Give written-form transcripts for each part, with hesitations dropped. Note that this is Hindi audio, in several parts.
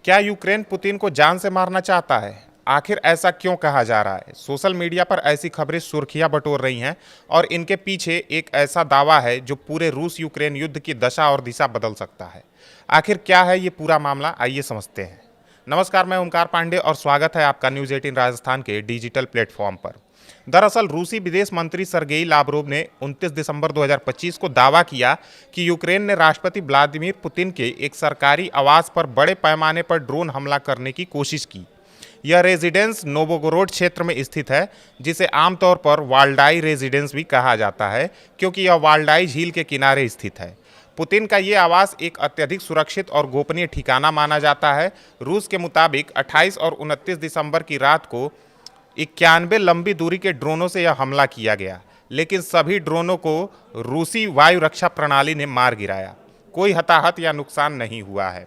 क्या यूक्रेन पुतिन को जान से मारना चाहता है? आखिर ऐसा क्यों कहा जा रहा है? सोशल मीडिया पर ऐसी खबरें सुर्खियां बटोर रही हैं और इनके पीछे एक ऐसा दावा है जो पूरे रूस यूक्रेन युद्ध की दशा और दिशा बदल सकता है। आखिर क्या है ये पूरा मामला, आइए समझते हैं। नमस्कार, मैं ओमकार पांडे और स्वागत है आपका न्यूज़ 18 राजस्थान के डिजिटल प्लेटफॉर्म पर। दरअसल रूसी विदेश मंत्री सर्गेई लावरोव ने 29 दिसंबर 2025 को दावा किया कि यूक्रेन ने राष्ट्रपति व्लादिमीर पुतिन के एक सरकारी आवास पर बड़े पैमाने पर ड्रोन हमला करने की कोशिश की। यह रेजिडेंस नोवोगोरोड क्षेत्र में स्थित है, जिसे आमतौर पर वाल्डाई रेजिडेंस भी कहा जाता है क्योंकि यह वाल्डाई झील के किनारे स्थित है। पुतिन का ये आवास एक अत्यधिक सुरक्षित और गोपनीय ठिकाना माना जाता है। रूस के मुताबिक 28 और 29 दिसंबर की रात को 91 लंबी दूरी के ड्रोनों से यह हमला किया गया, लेकिन सभी ड्रोनों को रूसी वायु रक्षा प्रणाली ने मार गिराया। कोई हताहत या नुकसान नहीं हुआ है।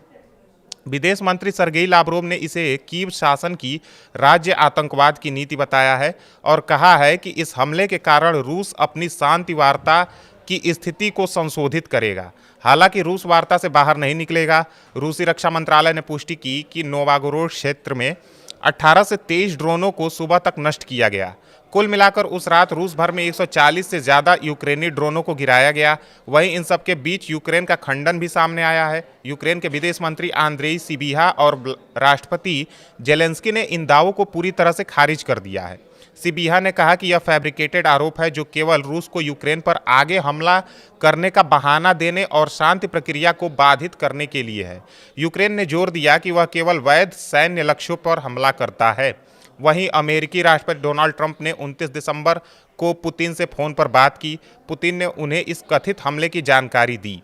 विदेश मंत्री सर्गेई लावरोव ने इसे कीव शासन की राज्य आतंकवाद की नीति बताया है और कहा है कि इस हमले के कारण रूस अपनी शांति वार्ता की स्थिति को संशोधित करेगा। हालांकि रूस वार्ता से बाहर नहीं निकलेगा। रूसी रक्षा मंत्रालय ने पुष्टि की कि नोवागोरोड क्षेत्र में 18 से 23 ड्रोनों को सुबह तक नष्ट किया गया। कुल मिलाकर उस रात रूस भर में 140 से ज़्यादा यूक्रेनी ड्रोनों को गिराया गया। वहीं इन सबके बीच यूक्रेन का खंडन भी सामने आया है। यूक्रेन के विदेश मंत्री आंद्रेई सिबिहा और राष्ट्रपति जेलेंस्की ने इन दावों को पूरी तरह से खारिज कर दिया है। सिबिहा ने कहा कि यह फैब्रिकेटेड आरोप है जो केवल रूस को यूक्रेन पर आगे हमला करने का बहाना देने और शांति प्रक्रिया को बाधित करने के लिए है। यूक्रेन ने जोर दिया कि वह केवल वैध सैन्य लक्ष्यों पर हमला करता है। वहीं अमेरिकी राष्ट्रपति डोनाल्ड ट्रंप ने 29 दिसंबर को पुतिन से फोन पर बात की। पुतिन ने उन्हें इस कथित हमले की जानकारी दी।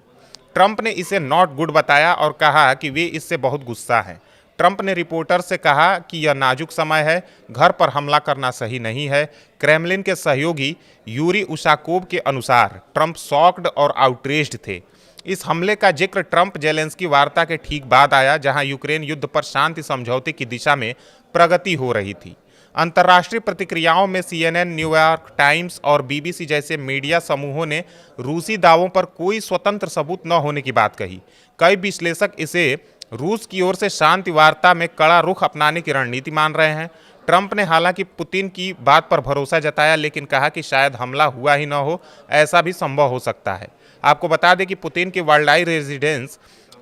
ट्रंप ने इसे नॉट गुड बताया और कहा कि वे इससे बहुत गुस्सा हैं। ट्रंप ने रिपोर्टर से कहा कि यह नाजुक समय है, घर पर हमला करना सही नहीं है। क्रेमलिन के सहयोगी यूरी उशाकोव के अनुसार ट्रंप शॉक्ड और आउटरेज्ड थे। इस हमले का जिक्र ट्रंप जेलेंस्की वार्ता के ठीक बाद आया, जहां यूक्रेन युद्ध पर शांति समझौते की दिशा में प्रगति हो रही थी। अंतर्राष्ट्रीय प्रतिक्रियाओं में CNN, न्यूयॉर्क टाइम्स और BBC जैसे मीडिया समूहों ने रूसी दावों पर कोई स्वतंत्र सबूत न होने की बात कही। कई विश्लेषक इसे रूस की ओर से शांति वार्ता में कड़ा रुख अपनाने की रणनीति मान रहे हैं। ट्रंप ने हालांकि पुतिन की बात पर भरोसा जताया, लेकिन कहा कि शायद हमला हुआ ही न हो, ऐसा भी संभव हो सकता है। आपको बता दें कि पुतिन की वाल्डाई रेजिडेंस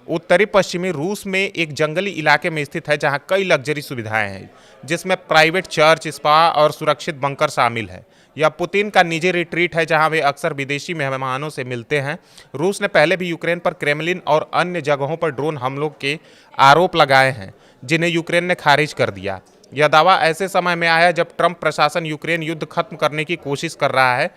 उत्तरी पश्चिमी रूस में एक जंगली इलाके में स्थित है, जहां कई लग्जरी सुविधाएं हैं, जिसमें प्राइवेट चर्च, स्पा और सुरक्षित बंकर शामिल है। यह पुतिन का निजी रिट्रीट है, जहां वे अक्सर विदेशी मेहमानों से मिलते हैं। रूस ने पहले भी यूक्रेन पर क्रेमलिन और अन्य जगहों पर ड्रोन हमलों के आरोप लगाए हैं, जिन्हें यूक्रेन ने खारिज कर दिया। यह दावा ऐसे समय में आया जब ट्रंप प्रशासन यूक्रेन युद्ध खत्म करने की कोशिश कर रहा है।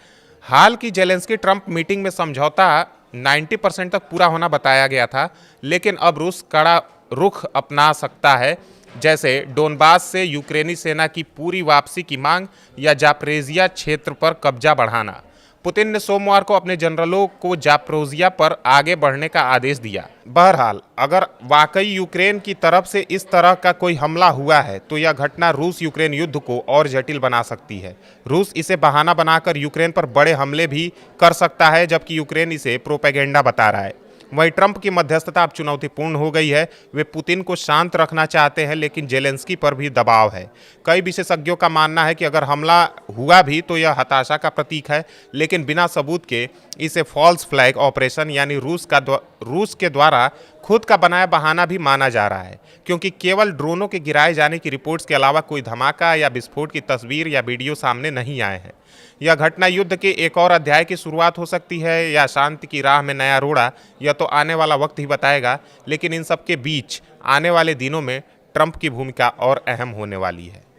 हाल की जेलेंस्की ट्रंप मीटिंग में समझौता 90% तक पूरा होना बताया गया था, लेकिन अब रूस कड़ा रुख अपना सकता है, जैसे डोनबास से यूक्रेनी सेना की पूरी वापसी की मांग या जापरेजिया क्षेत्र पर कब्जा बढ़ाना। पुतिन ने सोमवार को अपने जनरलों को जापरोजिया पर आगे बढ़ने का आदेश दिया। बहरहाल, अगर वाकई यूक्रेन की तरफ से इस तरह का कोई हमला हुआ है तो यह घटना रूस यूक्रेन युद्ध को और जटिल बना सकती है। रूस इसे बहाना बनाकर यूक्रेन पर बड़े हमले भी कर सकता है, जबकि यूक्रेन इसे प्रोपेगेंडा बता रहा है। वहीं ट्रंप की मध्यस्थता अब चुनौतीपूर्ण हो गई है। वे पुतिन को शांत रखना चाहते हैं, लेकिन जेलेंस्की पर भी दबाव है। कई विशेषज्ञों का मानना है कि अगर हमला हुआ भी तो यह हताशा का प्रतीक है, लेकिन बिना सबूत के इसे फॉल्स फ्लैग ऑपरेशन यानी रूस के द्वारा खुद का बनाया बहाना भी माना जा रहा है, क्योंकि केवल ड्रोनों के गिराए जाने की रिपोर्ट्स के अलावा कोई धमाका या विस्फोट की तस्वीर या वीडियो सामने नहीं आए हैं। यह घटना युद्ध के एक और अध्याय की शुरुआत हो सकती है या शांति की राह में नया रोड़ा, यह तो आने वाला वक्त ही बताएगा। लेकिन इन सब के बीच आने वाले दिनों में ट्रंप की भूमिका और अहम होने वाली है।